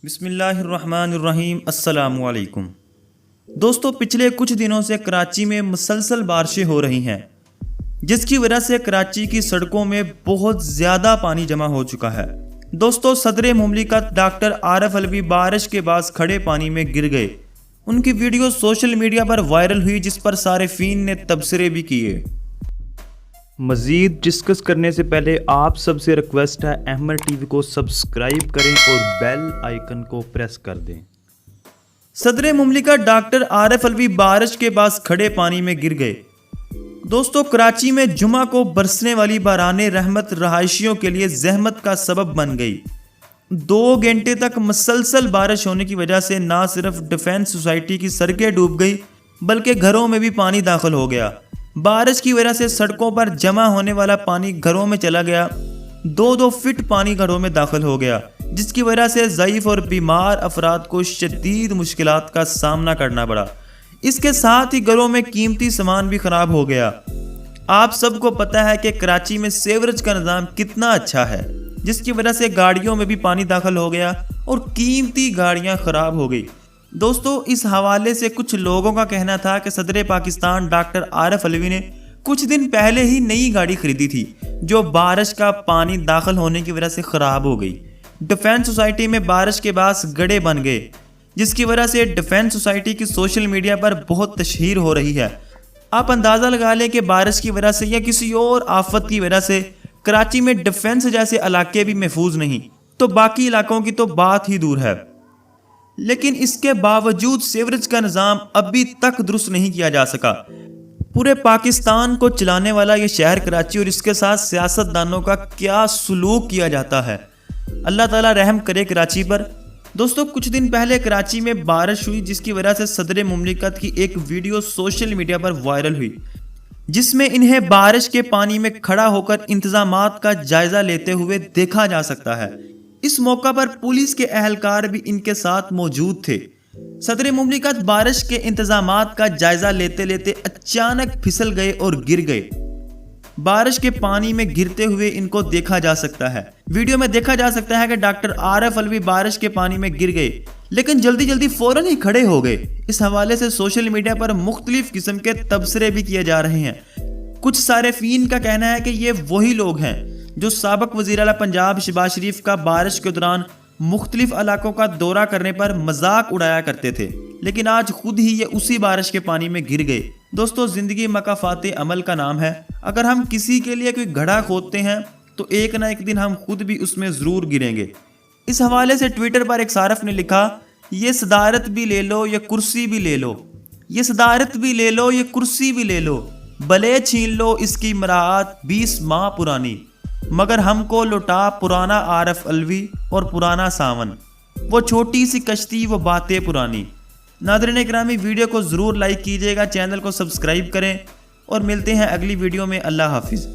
بسم اللہ الرحمن الرحیم۔ السلام علیکم دوستو، پچھلے کچھ دنوں سے کراچی میں مسلسل بارشیں ہو رہی ہیں، جس کی وجہ سے کراچی کی سڑکوں میں بہت زیادہ پانی جمع ہو چکا ہے۔ دوستو، صدر مملکت ڈاکٹر عارف الوی بارش کے بعد کھڑے پانی میں گر گئے۔ ان کی ویڈیو سوشل میڈیا پر وائرل ہوئی، جس پر صارفین نے تبصرے بھی کیے۔ مزید ڈسکس کرنے سے پہلے آپ سب سے ریکویسٹ ہے احمد ٹی وی کو سبسکرائب کریں اور بیل آئیکن کو پریس کر دیں۔ صدر مملکت ڈاکٹر عارف الوی بارش کے بعد کھڑے پانی میں گر گئے۔ دوستو، کراچی میں جمعہ کو برسنے والی باران رحمت رہائشیوں کے لیے زحمت کا سبب بن گئی۔ 2 گھنٹے تک مسلسل بارش ہونے کی وجہ سے نہ صرف ڈیفنس سوسائٹی کی سڑکیں ڈوب گئی بلکہ گھروں میں بھی پانی داخل ہو گیا۔ بارش کی وجہ سے سڑکوں پر جمع ہونے والا پانی گھروں میں چلا گیا۔ 2 فٹ پانی گھروں میں داخل ہو گیا، جس کی وجہ سے ضعیف اور بیمار افراد کو شدید مشکلات کا سامنا کرنا پڑا۔ اس کے ساتھ ہی گھروں میں قیمتی سامان بھی خراب ہو گیا۔ آپ سب کو پتہ ہے کہ کراچی میں سیوریج کا نظام کتنا اچھا ہے، جس کی وجہ سے گاڑیوں میں بھی پانی داخل ہو گیا اور قیمتی گاڑیاں خراب ہو گئی۔ دوستو، اس حوالے سے کچھ لوگوں کا کہنا تھا کہ صدر پاکستان ڈاکٹر عارف الوی نے کچھ دن پہلے ہی نئی گاڑی خریدی تھی، جو بارش کا پانی داخل ہونے کی وجہ سے خراب ہو گئی۔ ڈیفنس سوسائٹی میں بارش کے بعد گڑھے بن گئے، جس کی وجہ سے ڈیفنس سوسائٹی کی سوشل میڈیا پر بہت تشہیر ہو رہی ہے۔ آپ اندازہ لگا لیں کہ بارش کی وجہ سے یا کسی اور آفت کی وجہ سے کراچی میں ڈیفنس جیسے علاقے بھی محفوظ نہیں، تو باقی علاقوں کی تو بات ہی دور ہے۔ لیکن اس کے باوجود سیوریج کا نظام ابھی تک درست نہیں کیا جا سکا۔ پورے پاکستان کو چلانے والا یہ شہر کراچی اور اس کے ساتھ سیاست دانوں کا کیا سلوک کیا جاتا ہے۔ اللہ تعالیٰ رحم کرے کراچی پر۔ دوستو، کچھ دن پہلے کراچی میں بارش ہوئی، جس کی وجہ سے صدر مملکت کی ایک ویڈیو سوشل میڈیا پر وائرل ہوئی، جس میں انہیں بارش کے پانی میں کھڑا ہو کر انتظامات کا جائزہ لیتے ہوئے دیکھا جا سکتا ہے۔ اس موقع پر پولیس کے اہلکار بھی ان کے ساتھ موجود تھے۔ صدر مملکت بارش کے انتظامات کا جائزہ لیتے لیتے اچانک پھسل گئے اور گر گئے۔ بارش کے پانی میں گرتے ہوئے ان کو دیکھا جا سکتا ہے۔ ویڈیو میں دیکھا جا سکتا ہے کہ ڈاکٹر عارف الوی بارش کے پانی میں گر گئے، لیکن جلدی فوراً ہی کھڑے ہو گئے۔ اس حوالے سے سوشل میڈیا پر مختلف قسم کے تبصرے بھی کیے جا رہے ہیں۔ کچھ صارفین کا کہنا ہے کہ یہ وہی لوگ ہیں جو سابق وزیر اعلیٰ پنجاب شہباز شریف کا بارش کے دوران مختلف علاقوں کا دورہ کرنے پر مذاق اڑایا کرتے تھے، لیکن آج خود ہی یہ اسی بارش کے پانی میں گر گئے۔ دوستو، زندگی مکافات عمل کا نام ہے۔ اگر ہم کسی کے لیے کوئی گڑھا کھودتے ہیں تو ایک نہ ایک دن ہم خود بھی اس میں ضرور گریں گے۔ اس حوالے سے ٹویٹر پر ایک صارف نے لکھا، یہ صدارت بھی لے لو یہ کرسی بھی لے لو، یہ صدارت بھی لے لو یہ کرسی بھی لے لو، بلے چھین لو اس کی مراعات 20 ماہ پرانی، مگر ہم کو لوٹا پرانا عارف الوی اور پرانا ساون، وہ چھوٹی سی کشتی وہ باتیں پرانی۔ ناظرین اکرامی، ویڈیو کو ضرور لائک کیجیے گا، چینل کو سبسکرائب کریں اور ملتے ہیں اگلی ویڈیو میں۔ اللہ حافظ۔